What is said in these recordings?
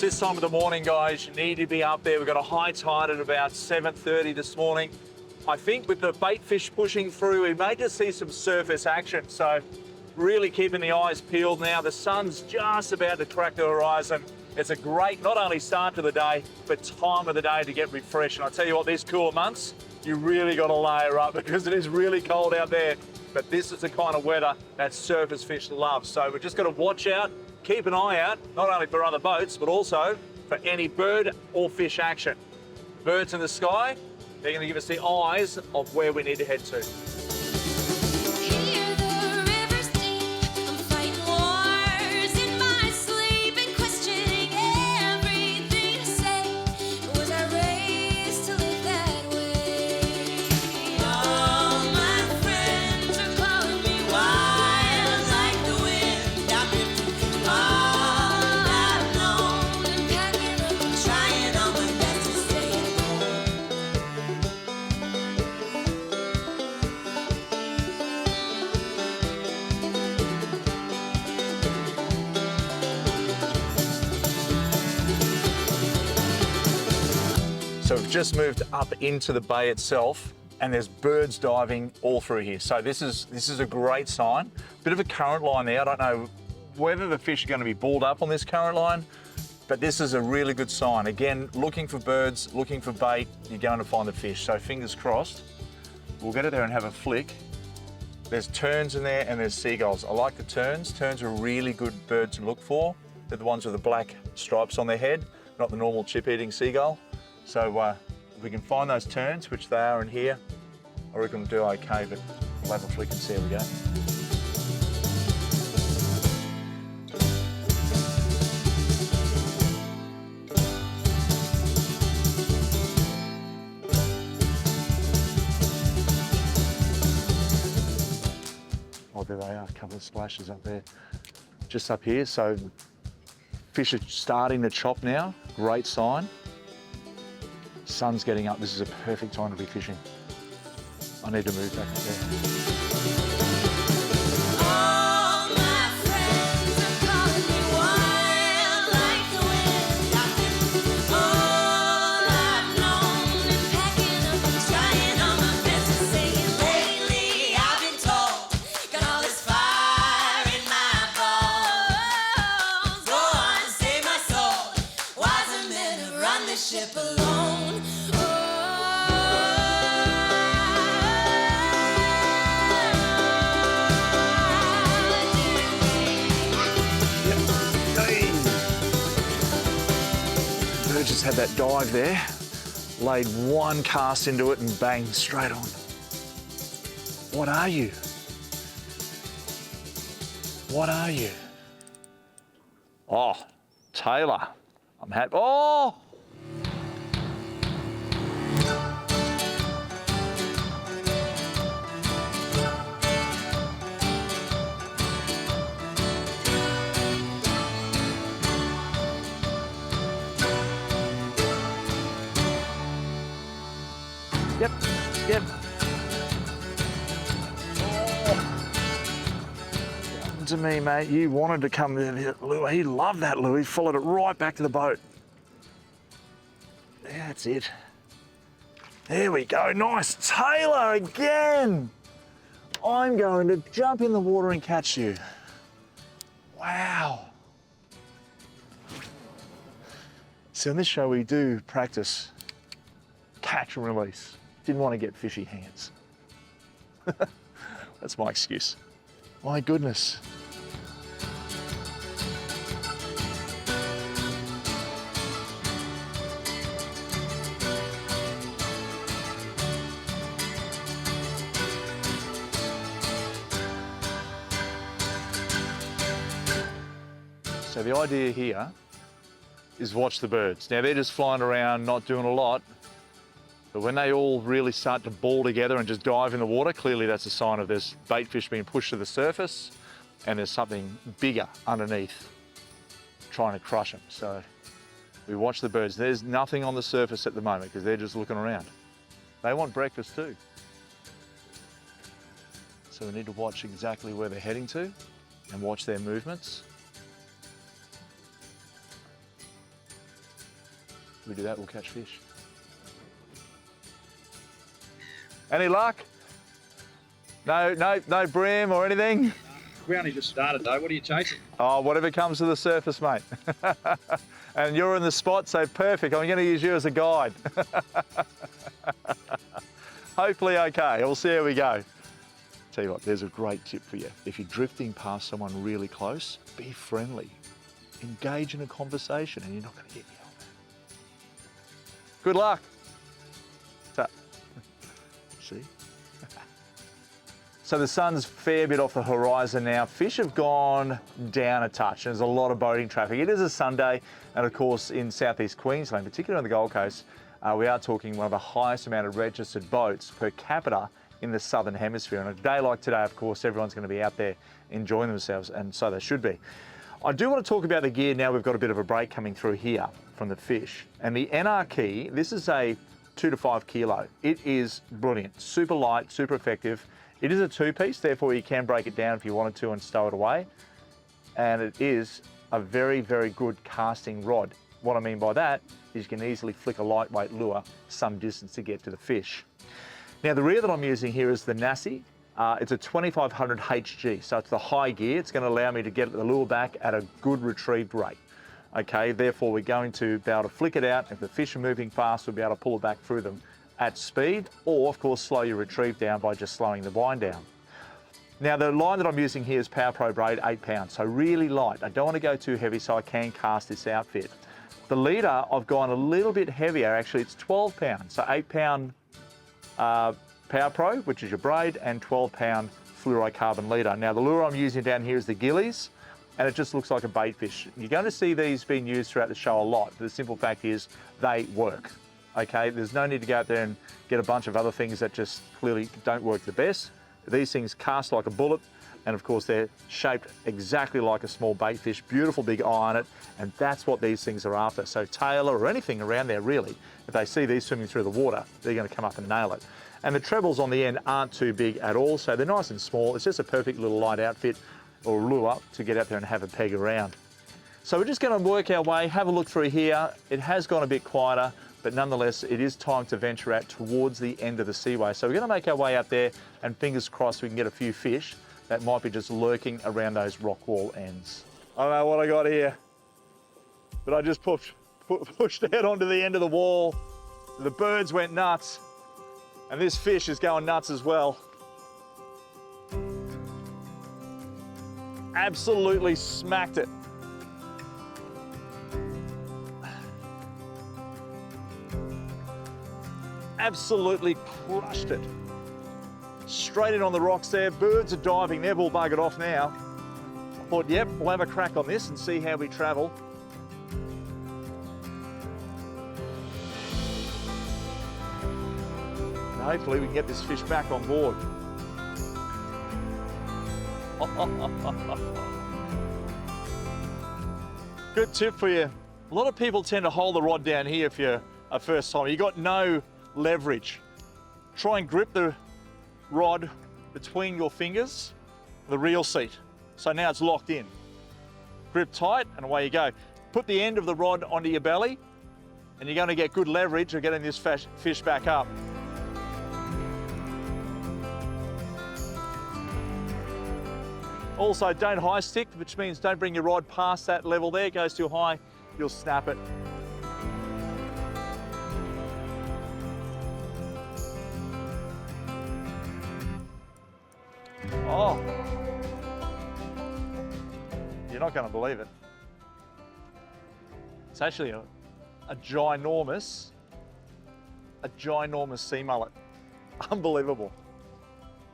this time of the morning, guys. You need to be up there. We've got a high tide at about 7:30 this morning. I think with the bait fish pushing through, we may just see some surface action. So really keeping the eyes peeled now. The sun's just about to crack the horizon. It's a great, not only start to the day, but time of the day to get refreshed. And I tell you what, these cooler months, you really got to layer up because it is really cold out there. But this is the kind of weather that surface fish love. So we've just got to watch out, keep an eye out, not only for other boats, but also for any bird or fish action. Birds in the sky, they're going to give us the eyes of where we need to head to. So we've just moved up into the bay itself, and there's birds diving all through here. So this is a great sign. Bit of a current line there. I don't know whether the fish are going to be balled up on this current line, but this is a really good sign. Again, looking for birds, looking for bait, you're going to find the fish. So fingers crossed. We'll get it there and have a flick. There's terns in there and there's seagulls. I like the terns. Terns are a really good bird to look for. They're the ones with the black stripes on their head, not the normal chip-eating seagull. So if we can find those terns, which they are in here, I reckon we'll do okay, but we'll have a flick and see how we go. Oh, there they are, a couple of splashes up there. Just up here, so fish are starting to chop now, great sign. Sun's getting up, this is a perfect time to be fishing. I need to move back up there. Just had that dive there, laid one cast into it and bang, straight on. What are you? What are you? Oh, tailor. I'm happy. Oh! Yep. Oh. To me, mate, you wanted to come in here, Louis. He loved that, Louis. Followed it right back to the boat. Yeah, that's it. There we go. Nice. Tailor again. I'm going to jump in the water and catch you. Wow. So in this show, we do practice catch and release. Didn't want to get fishy hands. That's my excuse. My goodness. So the idea here is watch the birds. Now they're just flying around, not doing a lot. But when they all really start to ball together and just dive in the water, clearly that's a sign of this bait fish being pushed to the surface and there's something bigger underneath trying to crush them. So we watch the birds. There's nothing on the surface at the moment because they're just looking around. They want breakfast too. So we need to watch exactly where they're heading to and watch their movements. If we do that, we'll catch fish. Any luck? No brim or anything? We only just started though. What are you chasing? Oh, whatever comes to the surface, mate. And you're in the spot, so perfect. I'm going to use you as a guide. Hopefully okay. We'll see how we go. Tell you what, there's a great tip for you. If you're drifting past someone really close, be friendly. Engage in a conversation and you're not going to get yelled at. Good luck. See? So the sun's a fair bit off the horizon now. Fish have gone down a touch. There's a lot of boating traffic. It is a Sunday, and of course in southeast Queensland, particularly on the Gold Coast, we are talking one of the highest amount of registered boats per capita in the southern hemisphere. On a day like today, of course, everyone's going to be out there enjoying themselves, and so they should be. I do want to talk about the gear now. We've got a bit of a break coming through here from the fish. And the NR key, this is a 2 to 5 kilo. It is brilliant, super light, super effective. It is a two-piece, therefore you can break it down if you wanted to and stow it away. And it is a very, very good casting rod. What I mean by that is you can easily flick a lightweight lure some distance to get to the fish. Now the reel that I'm using here is the Nasci. It's a 2500 HG, so it's the high gear. It's going to allow me to get the lure back at a good retrieved rate. Okay, therefore we're going to be able to flick it out. If the fish are moving fast, we'll be able to pull it back through them at speed, or of course slow your retrieve down by just slowing the wind down. Now the line that I'm using here is Power Pro braid, 8 pounds, so really light. I don't want to go too heavy, so I can cast this outfit. The leader, I've gone a little bit heavier, actually it's 12 pounds, so 8 pound Power Pro, which is your braid, and 12 pound fluorocarbon leader. Now the lure I'm using down here is the Gillies, and it just looks like a bait fish. You're going to see these being used throughout the show a lot, but the simple fact is they work. Okay, there's no need to go out there and get a bunch of other things that just clearly don't work the best. These things cast like a bullet, and of course they're shaped exactly like a small bait fish, beautiful big eye on it, and that's what these things are after. So tailor or anything around there really, if they see these swimming through the water, they're going to come up and nail it. And the trebles on the end aren't too big at all, so they're nice and small. It's just a perfect little light outfit or lure to get out there and have a peg around. So we're just going to work our way, have a look through here. It has gone a bit quieter, but nonetheless, it is time to venture out towards the end of the seaway. So we're going to make our way out there, and fingers crossed we can get a few fish that might be just lurking around those rock wall ends. I don't know what I got here, but I just pushed out onto the end of the wall. The birds went nuts, and this fish is going nuts as well. Absolutely smacked it. Absolutely crushed it. Straight in on the rocks there. Birds are diving. They've all buggered off now. I thought, yep, we'll have a crack on this and see how we travel. And hopefully we can get this fish back on board. Good tip for you. A lot of people tend to hold the rod down here if you're a first time. You got no leverage. Try and grip the rod between your fingers, the reel seat. So now it's locked in. Grip tight and away you go. Put the end of the rod onto your belly and you're going to get good leverage of getting this fish back up. Also, don't high stick, which means don't bring your rod past that level there. It goes too high, you'll snap it. Oh, you're not going to believe it. It's actually a ginormous sea mullet. Unbelievable.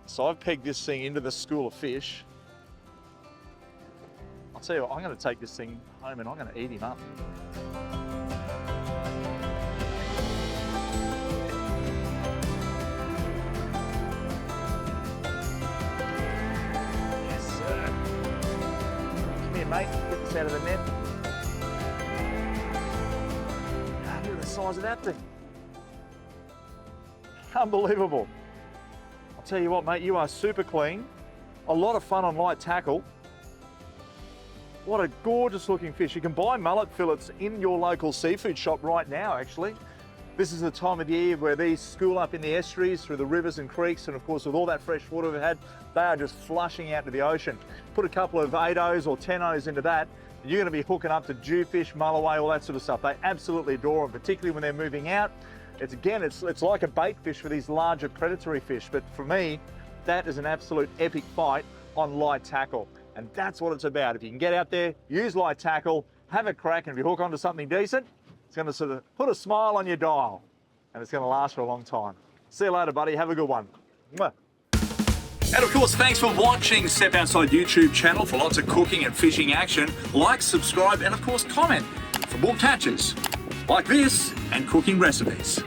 So I've pegged this thing into the school of fish. I'll tell you what, I'm going to take this thing home and I'm going to eat him up. Mate, get this out of the net. Look at the size of that thing. Unbelievable. I'll tell you what, mate, you are super clean. A lot of fun on light tackle. What a gorgeous looking fish. You can buy mullet fillets in your local seafood shop right now, actually. This is the time of year where these school up in the estuaries through the rivers and creeks, and of course with all that fresh water we've had, they are just flushing out to the ocean. Put a couple of 8-0s or 10-0s into that, and you're going to be hooking up to jewfish, mulloway, all that sort of stuff. They absolutely adore them, particularly when they're moving out. It's like a bait fish for these larger predatory fish, but for me, that is an absolute epic fight on light tackle. And that's what it's about. If you can get out there, use light tackle, have a crack, and if you hook onto something decent, it's going to sort of put a smile on your dial, and it's going to last for a long time. See you later, buddy. Have a good one. Mwah. And of course, thanks for watching Step Outside YouTube channel for lots of cooking and fishing action. Like, subscribe, and of course, comment for more catches like this and cooking recipes.